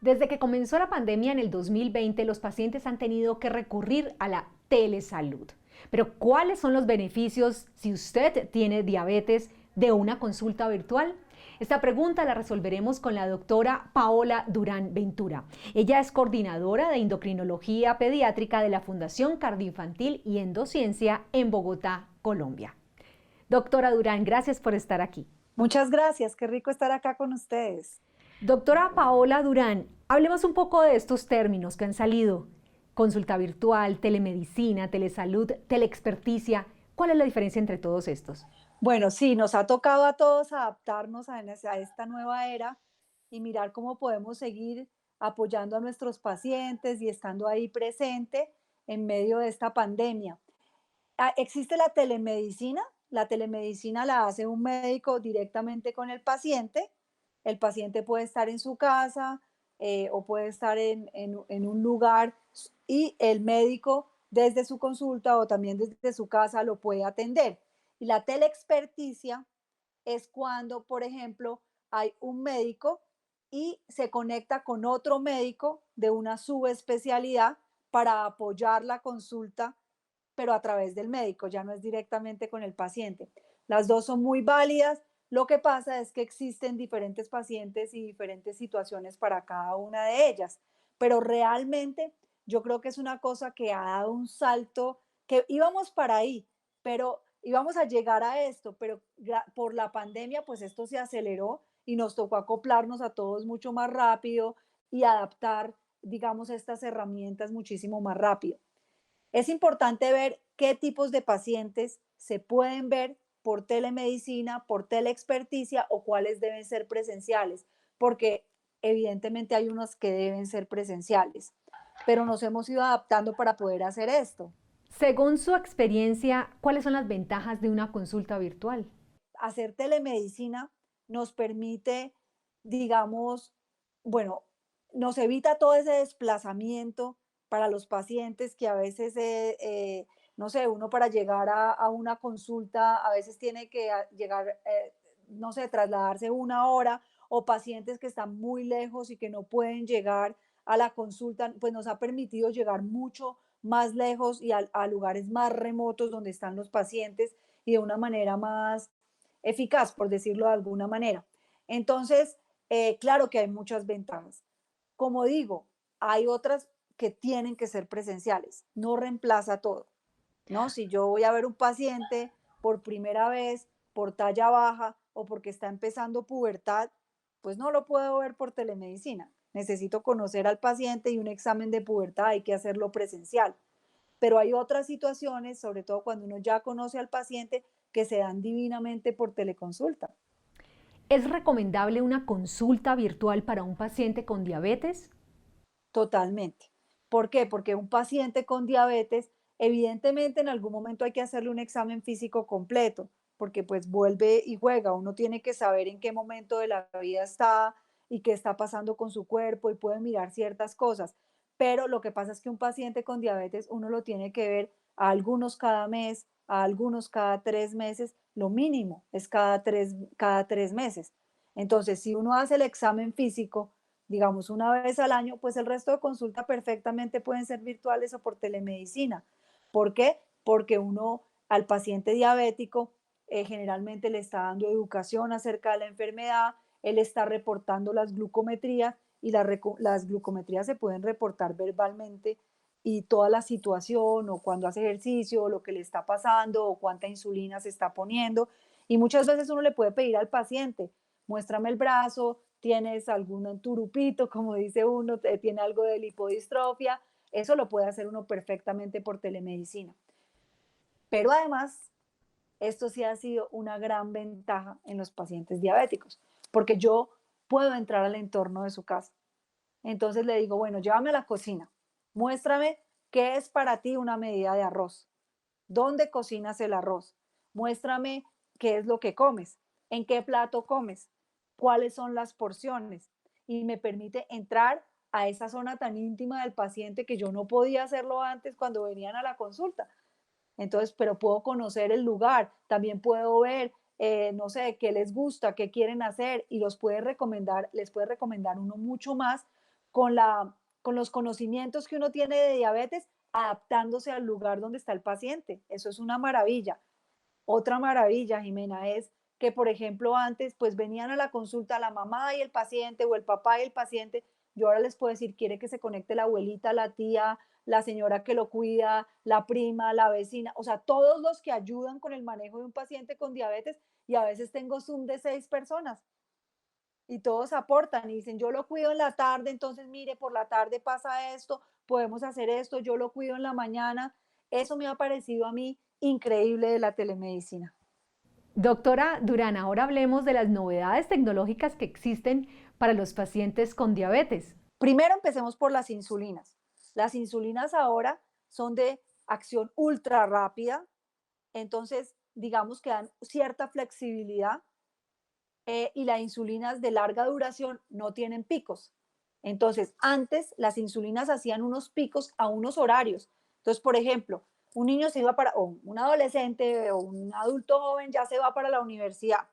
Desde que comenzó la pandemia en el 2020, los pacientes han tenido que recurrir a la telesalud. Pero, ¿cuáles son los beneficios si usted tiene diabetes de una consulta virtual? Esta pregunta la resolveremos con la doctora Paola Durán Ventura. Ella es coordinadora de endocrinología pediátrica de la Fundación Cardioinfantil y Endociencia en Bogotá, Colombia. Doctora Durán, gracias por estar aquí. Muchas gracias, qué rico estar acá con ustedes. Doctora Paola Durán, hablemos un poco de estos términos que han salido. Consulta virtual, telemedicina, telesalud, teleexperticia. ¿Cuál es la diferencia entre todos estos? Bueno, sí, nos ha tocado a todos adaptarnos a esta nueva era y mirar cómo podemos seguir apoyando a nuestros pacientes y estando ahí presente en medio de esta pandemia. Existe la telemedicina la hace un médico directamente con el paciente puede estar en su casa o puede estar en un lugar y el médico desde su consulta o también desde su casa lo puede atender. Y la teleexperticia es cuando, por ejemplo, hay un médico y se conecta con otro médico de una subespecialidad para apoyar la consulta, pero a través del médico, ya no es directamente con el paciente. Las dos son muy válidas. Lo que pasa es que existen diferentes pacientes y diferentes situaciones para cada una de ellas, pero realmente yo creo que es una cosa que ha dado un salto, que íbamos para ahí, pero íbamos a llegar a esto, pero por la pandemia, pues esto se aceleró y nos tocó acoplarnos a todos mucho más rápido y adaptar, digamos, estas herramientas muchísimo más rápido. Es importante ver qué tipos de pacientes se pueden ver por telemedicina, por teleexperticia o cuáles deben ser presenciales, porque evidentemente hay unos que deben ser presenciales, pero nos hemos ido adaptando para poder hacer esto. Según su experiencia, ¿cuáles son las ventajas de una consulta virtual? Hacer telemedicina nos permite, digamos, bueno, nos evita todo ese desplazamiento para los pacientes que a veces, no sé, uno para llegar a una consulta a veces tiene que llegar, no sé, trasladarse una hora o pacientes que están muy lejos y que no pueden llegar a la consulta, pues nos ha permitido llegar mucho más lejos y a lugares más remotos donde están los pacientes y de una manera más eficaz, por decirlo de alguna manera. Entonces, claro que hay muchas ventajas. Como digo, hay otras que tienen que ser presenciales, no reemplaza todo, ¿no? Si yo voy a ver un paciente por primera vez, por talla baja o porque está empezando pubertad, pues no lo puedo ver por telemedicina. Necesito conocer al paciente y un examen de pubertad hay que hacerlo presencial. Pero hay otras situaciones, sobre todo cuando uno ya conoce al paciente, que se dan divinamente por teleconsulta. ¿Es recomendable una consulta virtual para un paciente con diabetes? Totalmente. ¿Por qué? Porque un paciente con diabetes, evidentemente en algún momento hay que hacerle un examen físico completo, porque pues vuelve y juega. Uno tiene que saber en qué momento de la vida está y qué está pasando con su cuerpo y puede mirar ciertas cosas. Pero lo que pasa es que un paciente con diabetes uno lo tiene que ver a algunos cada mes, a algunos cada 3 meses, lo mínimo es cada tres meses. Entonces, si uno hace el examen físico, digamos, una vez al año, pues el resto de consulta perfectamente pueden ser virtuales o por telemedicina. ¿Por qué? Porque uno al paciente diabético generalmente le está dando educación acerca de la enfermedad, él está reportando las glucometrías y las glucometrías se pueden reportar verbalmente y toda la situación o cuando hace ejercicio o lo que le está pasando o cuánta insulina se está poniendo. Y muchas veces uno le puede pedir al paciente, muéstrame el brazo, tienes algún turupito, como dice uno, tiene algo de lipodistrofia, eso lo puede hacer uno perfectamente por telemedicina. Pero además, esto sí ha sido una gran ventaja en los pacientes diabéticos, porque yo puedo entrar al entorno de su casa. Entonces le digo, bueno, llévame a la cocina, muéstrame qué es para ti una medida de arroz, dónde cocinas el arroz, muéstrame qué es lo que comes, en qué plato comes, cuáles son las porciones y me permite entrar a esa zona tan íntima del paciente que yo no podía hacerlo antes cuando venían a la consulta. Entonces, pero puedo conocer el lugar, también puedo ver, no sé, qué les gusta, qué quieren hacer y les puede recomendar uno mucho más con, la, con los conocimientos que uno tiene de diabetes, adaptándose al lugar donde está el paciente. Eso es una maravilla. Otra maravilla, Jimena, es que, por ejemplo, antes pues venían a la consulta la mamá y el paciente o el papá y el paciente. Yo ahora les puedo decir, quiere que se conecte la abuelita, la tía, la señora que lo cuida, la prima, la vecina, o sea, todos los que ayudan con el manejo de un paciente con diabetes, y a veces tengo Zoom de 6 personas y todos aportan y dicen, yo lo cuido en la tarde, entonces mire, por la tarde pasa esto, podemos hacer esto, yo lo cuido en la mañana. Eso me ha parecido a mí increíble de la telemedicina. Doctora Durán, ahora hablemos de las novedades tecnológicas que existen para los pacientes con diabetes. Primero empecemos por las insulinas. Las insulinas ahora son de acción ultra rápida, entonces digamos que dan cierta flexibilidad, y las insulinas de larga duración no tienen picos. Entonces, antes las insulinas hacían unos picos a unos horarios. Entonces, por ejemplo, un niño se iba para, o un adolescente o un adulto joven ya se va para la universidad.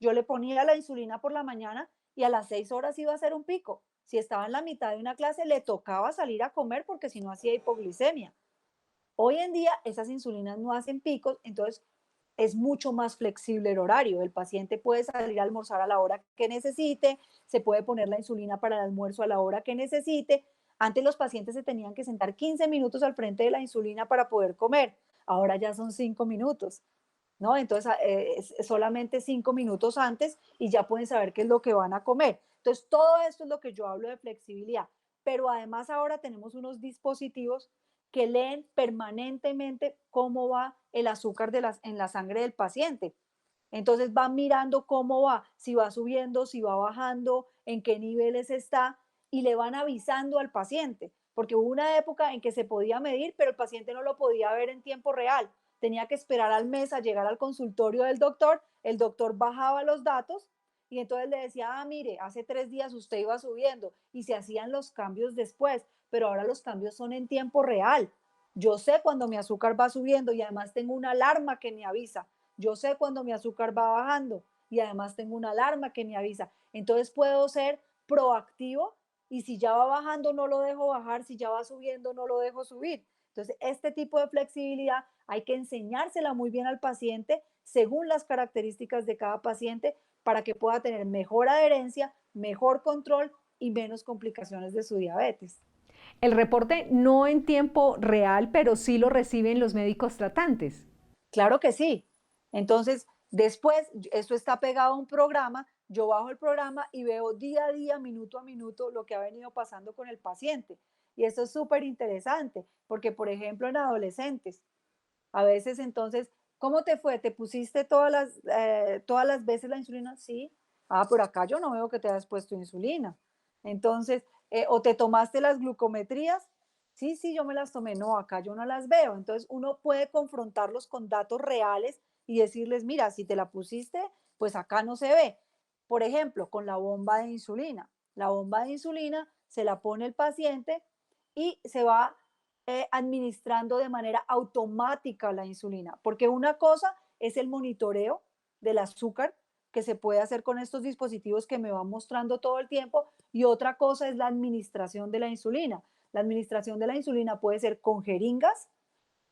Yo le ponía la insulina por la mañana y a las 6 horas iba a hacer un pico. Si estaba en la mitad de una clase, le tocaba salir a comer porque si no hacía hipoglicemia. Hoy en día esas insulinas no hacen picos, entonces es mucho más flexible el horario. El paciente puede salir a almorzar a la hora que necesite, se puede poner la insulina para el almuerzo a la hora que necesite. Antes los pacientes se tenían que sentar 15 minutos al frente de la insulina para poder comer. Ahora ya son 5 minutos, ¿no? Entonces es solamente 5 minutos antes y ya pueden saber qué es lo que van a comer. Entonces todo esto es lo que yo hablo de flexibilidad. Pero además ahora tenemos unos dispositivos que leen permanentemente cómo va el azúcar en la sangre del paciente. Entonces van mirando cómo va, si va subiendo, si va bajando, en qué niveles está, y le van avisando al paciente, porque hubo una época en que se podía medir, pero el paciente no lo podía ver en tiempo real. Tenía que esperar al mes a llegar al consultorio del doctor, el doctor bajaba los datos y entonces le decía, ah, mire, hace 3 días usted iba subiendo y se hacían los cambios después, pero ahora los cambios son en tiempo real. Yo sé cuando mi azúcar va subiendo y además tengo una alarma que me avisa. Yo sé cuando mi azúcar va bajando y además tengo una alarma que me avisa. Entonces puedo ser proactivo y si ya va bajando no lo dejo bajar, si ya va subiendo no lo dejo subir. Entonces, este tipo de flexibilidad hay que enseñársela muy bien al paciente según las características de cada paciente para que pueda tener mejor adherencia, mejor control y menos complicaciones de su diabetes. El reporte no en tiempo real, pero sí lo reciben los médicos tratantes. Claro que sí. Entonces, después, eso está pegado a un programa, yo bajo el programa y veo día a día, minuto a minuto, lo que ha venido pasando con el paciente. Y esto es súper interesante, porque, por ejemplo, en adolescentes, a veces entonces, ¿cómo te fue? ¿Te pusiste todas las veces la insulina? Sí. Ah, pero acá yo no veo que te hayas puesto insulina. Entonces, o te tomaste las glucometrías. Sí, sí, yo me las tomé. No, acá yo no las veo. Entonces, uno puede confrontarlos con datos reales y decirles, mira, si te la pusiste, pues acá no se ve. Por ejemplo, con la bomba de insulina. La bomba de insulina se la pone el paciente y se va administrando de manera automática la insulina, porque una cosa es el monitoreo del azúcar que se puede hacer con estos dispositivos que me van mostrando todo el tiempo y otra cosa es la administración de la insulina. La administración de la insulina puede ser con jeringas,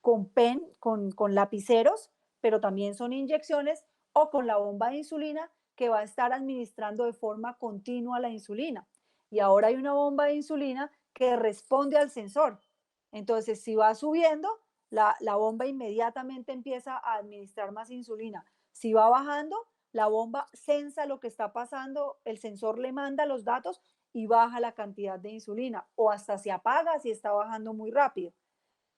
con pen, con lapiceros, pero también son inyecciones o con la bomba de insulina que va a estar administrando de forma continua la insulina. Y ahora hay una bomba de insulina que responde al sensor. Entonces, si va subiendo, la bomba inmediatamente empieza a administrar más insulina. Si va bajando, la bomba sensa lo que está pasando, el sensor le manda los datos y baja la cantidad de insulina o hasta se apaga si está bajando muy rápido.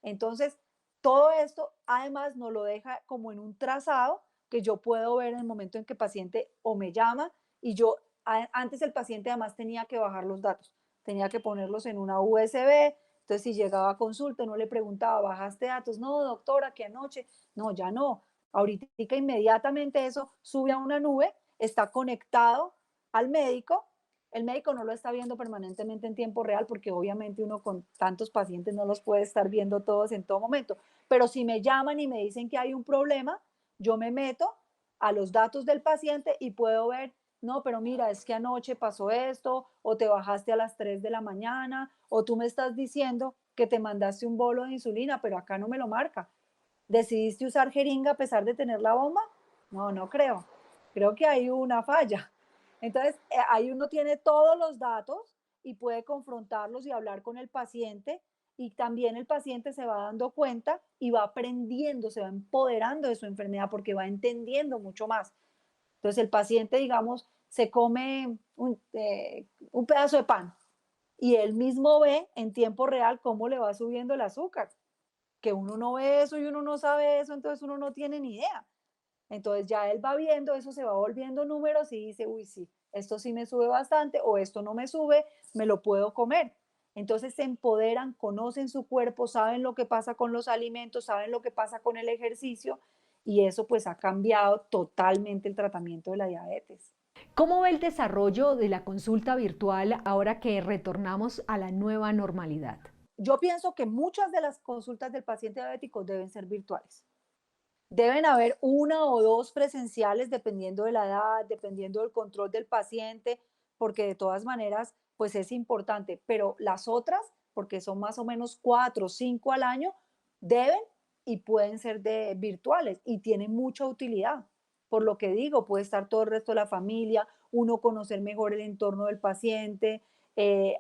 Entonces, todo esto además nos lo deja como en un trazado que yo puedo ver en el momento en que el paciente o me llama y yo, antes el paciente además tenía que bajar los datos, tenía que ponerlos en una USB, entonces si llegaba a consulta no le preguntaba, ¿bajaste datos? No, doctora, que anoche, no, ya no, ahorita inmediatamente eso sube a una nube, está conectado al médico. El médico no lo está viendo permanentemente en tiempo real porque obviamente uno con tantos pacientes no los puede estar viendo todos en todo momento. Pero si me llaman y me dicen que hay un problema, yo me meto a los datos del paciente y puedo ver no, pero mira, es que anoche pasó esto, o te bajaste a las 3 de la mañana, o tú me estás diciendo que te mandaste un bolo de insulina, pero acá no me lo marca. ¿Decidiste usar jeringa a pesar de tener la bomba? No, no creo. Creo que hay una falla. Entonces, ahí uno tiene todos los datos y puede confrontarlos y hablar con el paciente, y también el paciente se va dando cuenta y va aprendiendo, se va empoderando de su enfermedad porque va entendiendo mucho más. Entonces el paciente, digamos, se come un pedazo de pan y él mismo ve en tiempo real cómo le va subiendo el azúcar, que uno no ve eso y uno no sabe eso, entonces uno no tiene ni idea. Entonces ya él va viendo, eso se va volviendo números y dice, uy, sí, esto sí me sube bastante o esto no me sube, me lo puedo comer. Entonces se empoderan, conocen su cuerpo, saben lo que pasa con los alimentos, saben lo que pasa con el ejercicio, y eso pues ha cambiado totalmente el tratamiento de la diabetes. ¿Cómo ve el desarrollo de la consulta virtual ahora que retornamos a la nueva normalidad? Yo pienso que muchas de las consultas del paciente diabético deben ser virtuales. Deben haber una o dos presenciales dependiendo de la edad, dependiendo del control del paciente, porque de todas maneras, pues es importante, pero las otras, porque son más o menos 4 o 5 al año, deben y pueden ser de virtuales y tienen mucha utilidad. Por lo que digo, puede estar todo el resto de la familia, uno conocer mejor el entorno del paciente,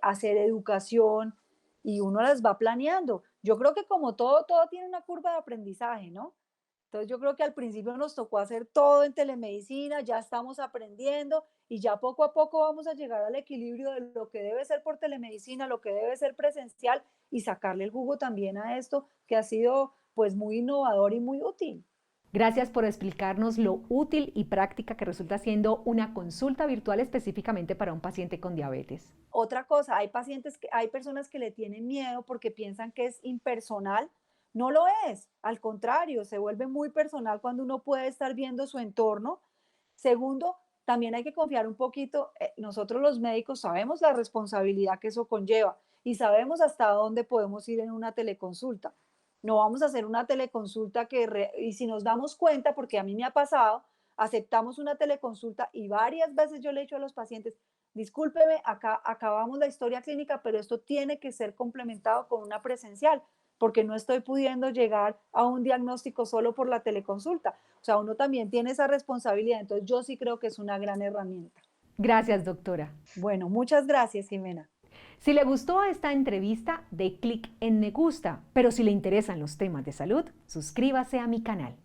hacer educación y uno las va planeando. Yo creo que como todo, todo tiene una curva de aprendizaje, ¿no? Entonces yo creo que al principio nos tocó hacer todo en telemedicina, ya estamos aprendiendo y ya poco a poco vamos a llegar al equilibrio de lo que debe ser por telemedicina, lo que debe ser presencial y sacarle el jugo también a esto que ha sido pues muy innovador y muy útil. Gracias por explicarnos lo útil y práctica que resulta siendo una consulta virtual específicamente para un paciente con diabetes. Otra cosa, hay personas que le tienen miedo porque piensan que es impersonal. No lo es, al contrario, se vuelve muy personal cuando uno puede estar viendo su entorno. Segundo, también hay que confiar un poquito, nosotros los médicos sabemos la responsabilidad que eso conlleva y sabemos hasta dónde podemos ir en una teleconsulta. No vamos a hacer una teleconsulta y si nos damos cuenta, porque a mí me ha pasado, aceptamos una teleconsulta y varias veces yo le he dicho a los pacientes, discúlpeme, acá acabamos la historia clínica, pero esto tiene que ser complementado con una presencial, porque no estoy pudiendo llegar a un diagnóstico solo por la teleconsulta. O sea, uno también tiene esa responsabilidad. Entonces, yo sí creo que es una gran herramienta. Gracias, doctora. Bueno, muchas gracias, Jimena. Si le gustó esta entrevista, dé clic en me gusta, pero si le interesan los temas de salud, suscríbase a mi canal.